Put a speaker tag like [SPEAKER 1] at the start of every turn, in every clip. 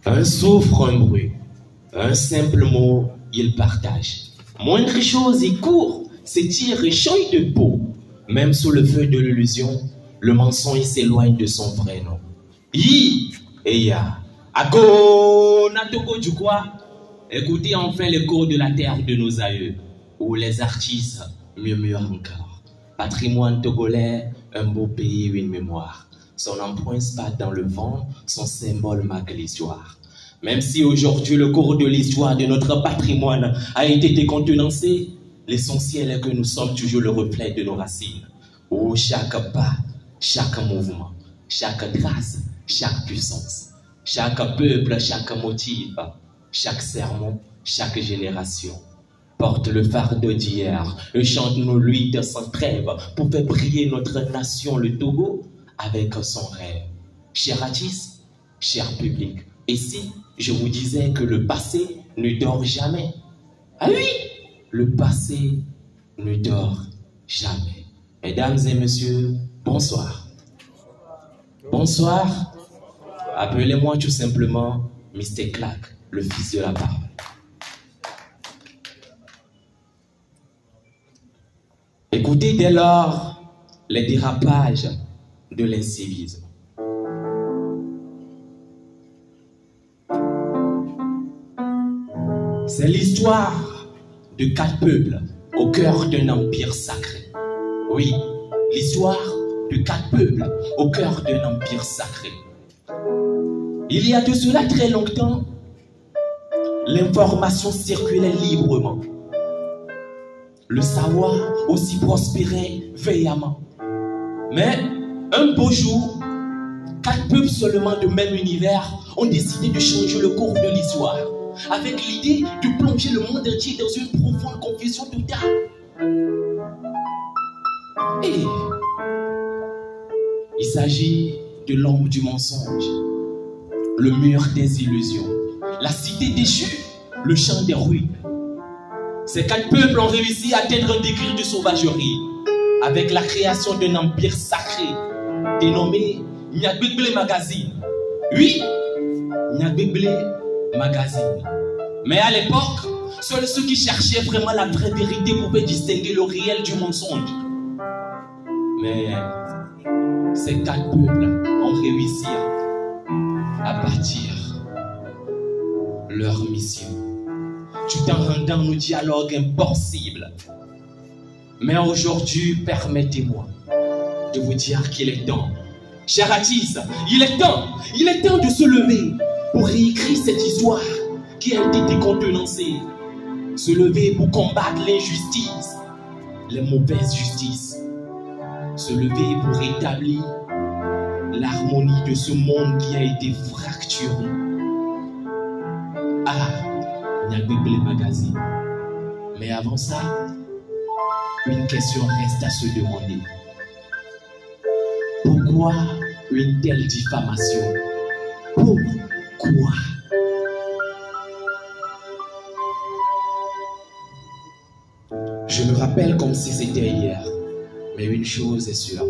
[SPEAKER 1] Un souffre, un bruit, un simple mot, il partage. Moindre chose, il court, s'étire et change de peau. Même sous le feu de l'illusion, le mensonge s'éloigne de son vrai nom. Yi et ya, Ago Natogo du quoi? Écoutez enfin les cours de la terre de nos aïeux, où les artistes murmurent encore. Patrimoine togolais, un beau pays, une mémoire. Son empreinte se bat dans le vent, son symbole marque l'histoire. Même si aujourd'hui le cours de l'histoire de notre patrimoine a été décontenancé, l'essentiel est que nous sommes toujours le reflet de nos racines. Où chaque pas, chaque mouvement, chaque trace, chaque puissance, chaque peuple, chaque motif, chaque sermon, chaque génération porte le fardeau d'hier, le chant de nos luttes sans trêve pour faire briller notre nation, le Togo, avec son rêve. Cher artiste, cher public, et si je vous disais que le passé ne dort jamais? Ah oui, le passé ne dort jamais. Mesdames et messieurs, bonsoir. Bonsoir. Appelez-moi tout simplement Mr. Clark, le fils de la parole. Écoutez dès lors les dérapages de l'incivisme. C'est l'histoire de 4 peuples au cœur d'un empire sacré. Oui, l'histoire de 4 peuples au cœur d'un empire sacré. Il y a de cela très longtemps, l'information circulait librement. Le savoir aussi prospérait veillamment. Mais un beau jour, 4 peuples seulement de même univers ont décidé de changer le cours de l'histoire, avec l'idée de plonger le monde entier dans une profonde confusion totale. Et il s'agit de l'ombre du mensonge, le mur des illusions, la cité déchue, le champ des ruines. Ces 4 peuples ont réussi à atteindre un degré de sauvagerie avec la création d'un empire sacré dénommé Nyagbeble Magazine. Oui, Nyagbeble Magazine. Mais à l'époque, seuls ceux qui cherchaient vraiment la vraie vérité pouvaient distinguer le réel du mensonge. Mais ces 4 peuples ont réussi à bâtir leur mission, tout en rendant nos dialogues impossibles. Mais aujourd'hui, permettez-moi de vous dire qu'il est temps, cher artiste, il est temps de se lever pour réécrire cette histoire qui a été décontenancée. Se lever pour combattre l'injustice, les mauvaises justices. Se lever pour rétablir l'harmonie de ce monde qui a été fracturé. Ah, Nyagbeble Magazine. Mais avant ça, une question reste à se demander. Pourquoi une telle diffamation? Pourquoi? Je me rappelle comme si c'était hier, mais une chose est sûre.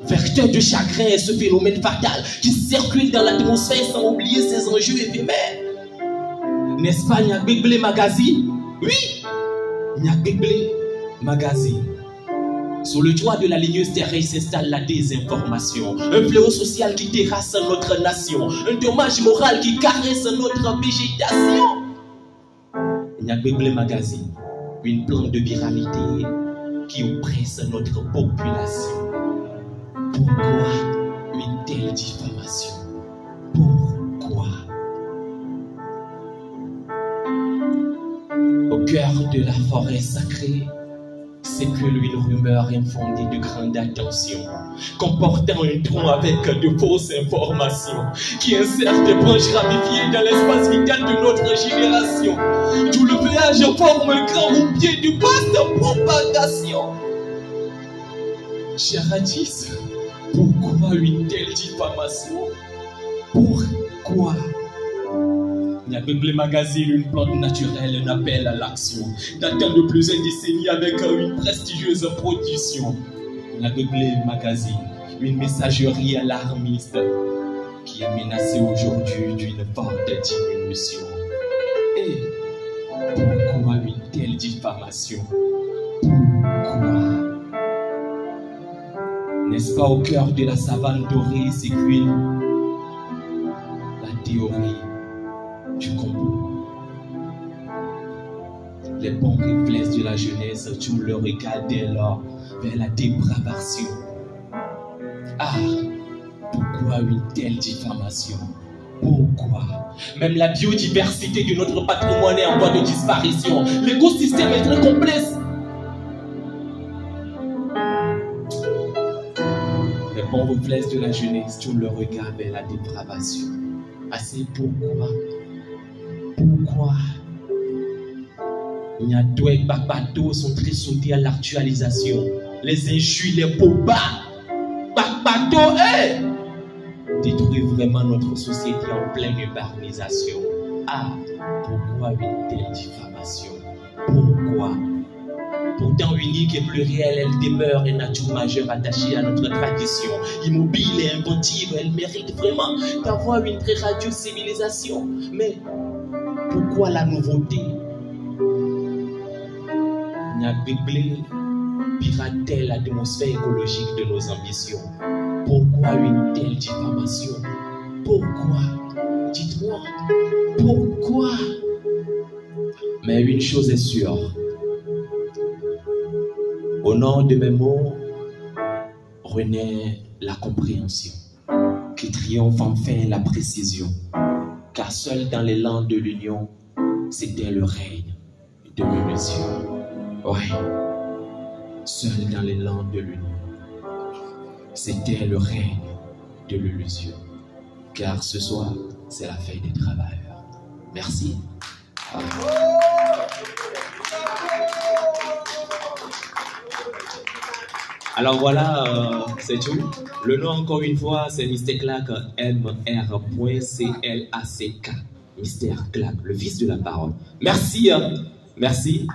[SPEAKER 1] Vecteur de chagrin est ce phénomène fatal qui circule dans l'atmosphère sans oublier ses enjeux éphémères. N'est-ce pas Nyagbeble Magazine? Oui, Nyagbeble Magazine. Sur le toit de la ligneuse terrestre s'installe la désinformation, un fléau social qui terrasse notre nation, un dommage moral qui caresse notre végétation. Nyagbeble Magazine, une plante de viralité qui oppresse notre population. Pourquoi une telle diffamation? Pourquoi? Au cœur de la forêt sacrée, circule une rumeur infondée de grande attention, comportant un tronc avec de fausses informations, qui insère des branches ramifiées dans l'espace vital de notre génération. Tout le feuillage forme un grand roupier de vaste propagation. Cher artiste, pourquoi une telle diffamation? Pourquoi?
[SPEAKER 2] Niabegle Magazine, une plante naturelle, un appel à l'action. Datant de plusieurs décennies avec une prestigieuse production. Niabegle Magazine, une messagerie alarmiste qui est menacée aujourd'hui d'une forte diminution. Et pourquoi une telle diffamation? Pourquoi? N'est-ce pas au cœur de la savane dorée s'écuile la théorie du complot? Les bons réflexes de la jeunesse tournent leur regard dès lors vers la dépravation. Ah, pourquoi une telle diffamation? Pourquoi? Même la biodiversité de notre patrimoine est en voie de disparition. L'écosystème est très complexe. Les bons réflexes de la jeunesse tournent leur regard vers la dépravation. Ah, c'est pourquoi? Pourquoi? Niado et Bakbato sont très soudés à l'actualisation. Les injures, les bobards. Bakbato, détruit vraiment notre société en pleine urbanisation. Ah, pourquoi une telle diffamation? Pourquoi? Pourtant unique et plurielle, elle demeure un atout majeur attaché à notre tradition. Immobile et inventive, elle mérite vraiment d'avoir une très radieuse civilisation. Mais pourquoi la nouveauté? Niabegle pirate-t-elle l'atmosphère écologique de nos ambitions? Pourquoi une telle diffamation? Pourquoi? Dites-moi, pourquoi? Mais une chose est sûre. Au nom de mes mots, renaît la compréhension, qui triomphe enfin la précision, car seul dans les landes de l'union, c'était le règne de l'illusion. Ouais, seul dans les landes de l'union, c'était le règne de l'illusion, car ce soir, c'est la fête des travailleurs. Merci. Alors voilà, c'est tout. Le nom encore une fois, c'est Mr. Clack, M-R.C-L-A-C-K. Mr. Clack, le fils de la parole. Merci, merci.